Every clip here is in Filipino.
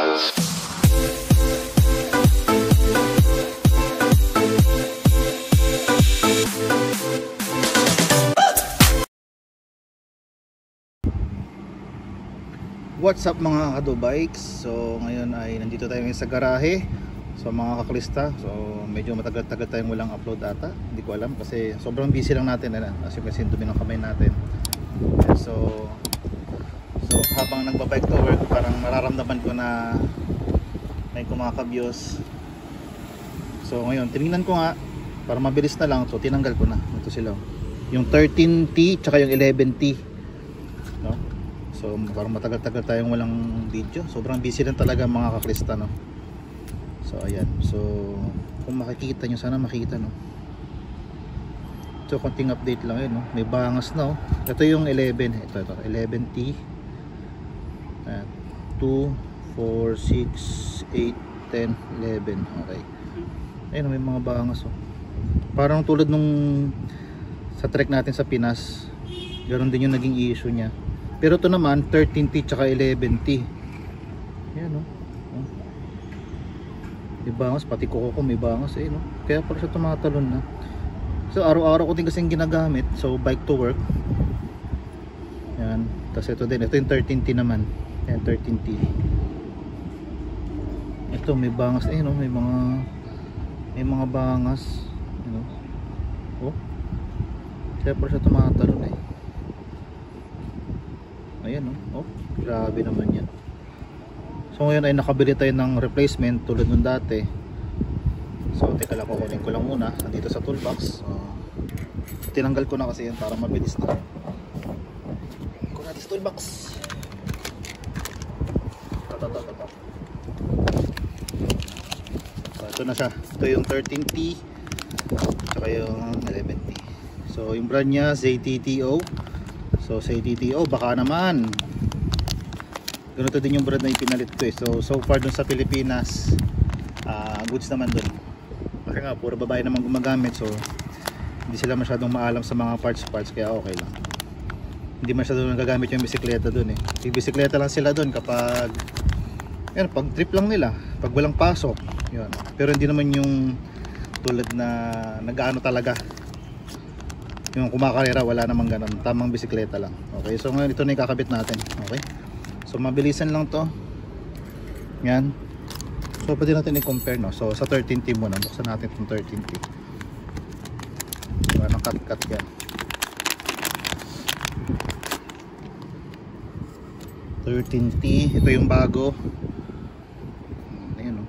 What's up mga kadubikes? So ngayon ay nandito tayo ngayon sa garahe. So mga kaklista, so medyo matagal-tagal tayong walang upload ata. Hindi ko alam kasi sobrang busy lang natin. As you can see, dumi ng kamay natin. So habang nagbabike to work, parang nararamdaman ko na may kumakabyos. So ngayon, tinignan ko nga para mabilis na lang. So tinanggal ko na. Ito sila, yung 13T tsaka yung 11T, no? So parang matagal-tagal tayong walang video. Sobrang busy lang talaga mga kaklista, no? So ayan. So kung makikita nyo, sana makita, no? So konting update lang yun, no? May bangas na, oh. Ito yung 11. Ito 11T. Ayan. 2, 4, 6, 8, 10, 11. Okay. Ayun, may mga bangas, oh. Parang tulad nung sa trek natin sa Pinas, ganoon din yung naging issue niya. Pero ito naman 13T tsaka 11T. Ayan, no? May bangas, pati kuko ko may bangas, no? Kaya pala siya tumatalon na. So araw-araw ko din kasing ginagamit. So bike to work. Ayan. Tapos ito din, ito yung 13T naman. Ayan, 13T. Ito may bangas, no? May mga bangas, oh. Kaya pala siya tumatalon, Ayan, oh, grabe naman yan. So ngayon ay nakabili tayo ng replacement tulad nung dati. So teka lang, kukunin ko lang muna dito sa toolbox. Tinanggal ko na kasi yan para mabilis na. Kunin natin sa toolbox. So ito na siya. Ito yung 13T tsaka yung 11T. So yung brand nya ZTTO. So sa ZTTO, baka naman ganito din yung brand na ipinalit ko, So far dun sa Pilipinas, goods naman dun. Kasi nga puro babae naman gumagamit, so hindi sila masyadong maalam sa mga parts, kaya okay lang. Hindi masyadong nagagamit yung bisikleta dun, Yung bisikleta lang sila dun kapag yan, pag trip lang nila, pag walang pasok, yun. Pero hindi naman yung tulad na nag-aano talaga, yung kumakarera, wala namang ganun, tamang bisikleta lang. Okay, so ngayon ito na ikakabit natin. Okay, so mabilisan lang to. Yan. So pwede natin i-compare, no? So sa 13T muna, buksan natin itong 13T. So anong cut yan. 13T, ito yung bago. Ayan,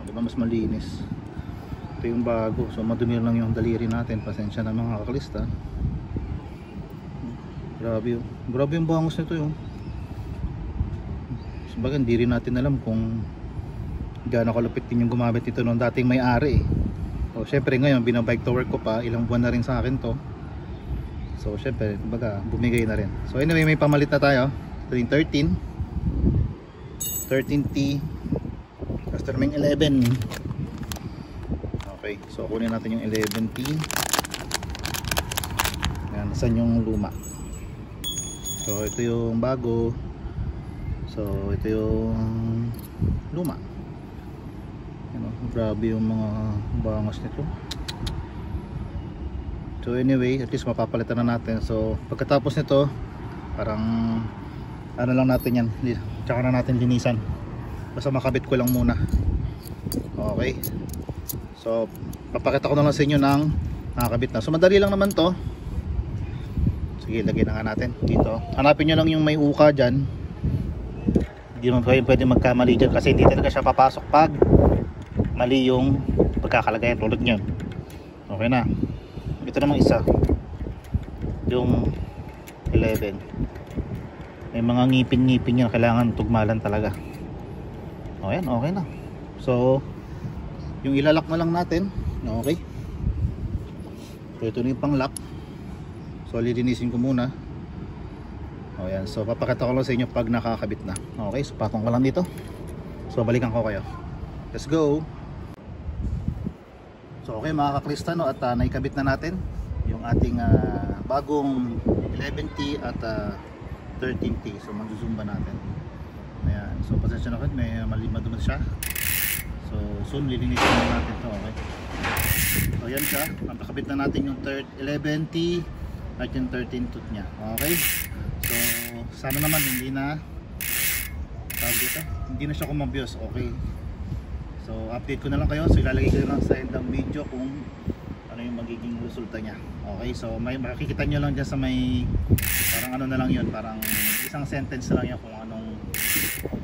diba mas malinis. Ito yung bago, so madumi lang yung daliri natin, pasensya na mga kaklista. Grabe yung bangus nito, Sabagay hindi rin natin alam kung gaano kalupit din yung gumamit ito noong dating may-ari, So syempre ngayon binabike to work ko pa, ilang buwan na rin sa akin to. So syempre baga bumigay na rin. So anyway, may pamalit na tayo. Ito yung 13T Casterman 11. Okay, so kunin natin yung 11T. Yan, nasan yung luma. So ito yung bago. So ito yung luma. Grabe yung mga bangas nito. So anyway, at least mapapalitan na natin. So pagkatapos nito, parang ano lang natin yan, tsaka na natin linisan. Basta makabit ko lang muna. Okay, so papakita ko na lang sa inyo ng nakakabit na. So madali lang naman to. Sige, lagyan na nga natin dito. Hanapin nyo lang yung may uka dyan. Hindi naman pwede magkamali dyan, kasi hindi talaga siya papasok pag mali yung pagkakalagayan tulad nyo. Okay na. Ito namang isa, yung 11. May mga ngipin-ngipin yan, kailangan tugmalan talaga. O yan, okay na. So yung ilalak na lang natin. Okay, so ito na yung pang lock. So lilinisin ko muna. O yan, so papakita ko lang sa inyo pag nakakabit na. Okay, so patong ko lang dito. So balikan ko kayo. Let's go. So okay mga kaklista, no, at naikabit na natin yung ating bagong 11T at 13T. So mag-zoom ba natin? Ayan. So So pasensya na kayo, may madumi siya. So soon lilinisin na natin to. Okay, so yan siya, napakabit na natin yung 11T at yung 13 tooth nya. Okay, so sana naman hindi na siya kumabyos. Okay, so update ko na lang kayo. So ilalagay ko na lang sa end ng video kung ano yung magiging resulta nya. Okay, so may makikita nyo lang dyan sa may parang ano na lang yun, parang isang sentence na lang yan kung anong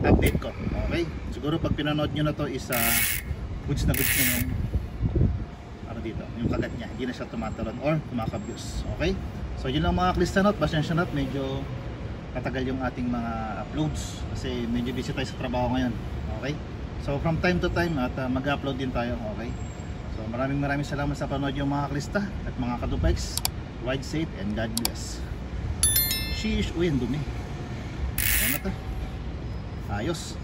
update ko. Okay, siguro pag pinanood nyo na to is goods na yung ano dito, yung kagat nya, hindi na siya tumatalon or kumakabyos. Okay, so yun lang mga Clistanot. Pasensya na, medyo matagal yung ating mga uploads kasi medyo busy tayo sa trabaho ngayon. Okay, so from time to time at mag-upload din tayo. Okay, so maraming salamat sa panood yung mga Clista at mga kadupikes. Ride safe and God bless. Sheesh, uy, ang dumi. Ano na to? Ayos.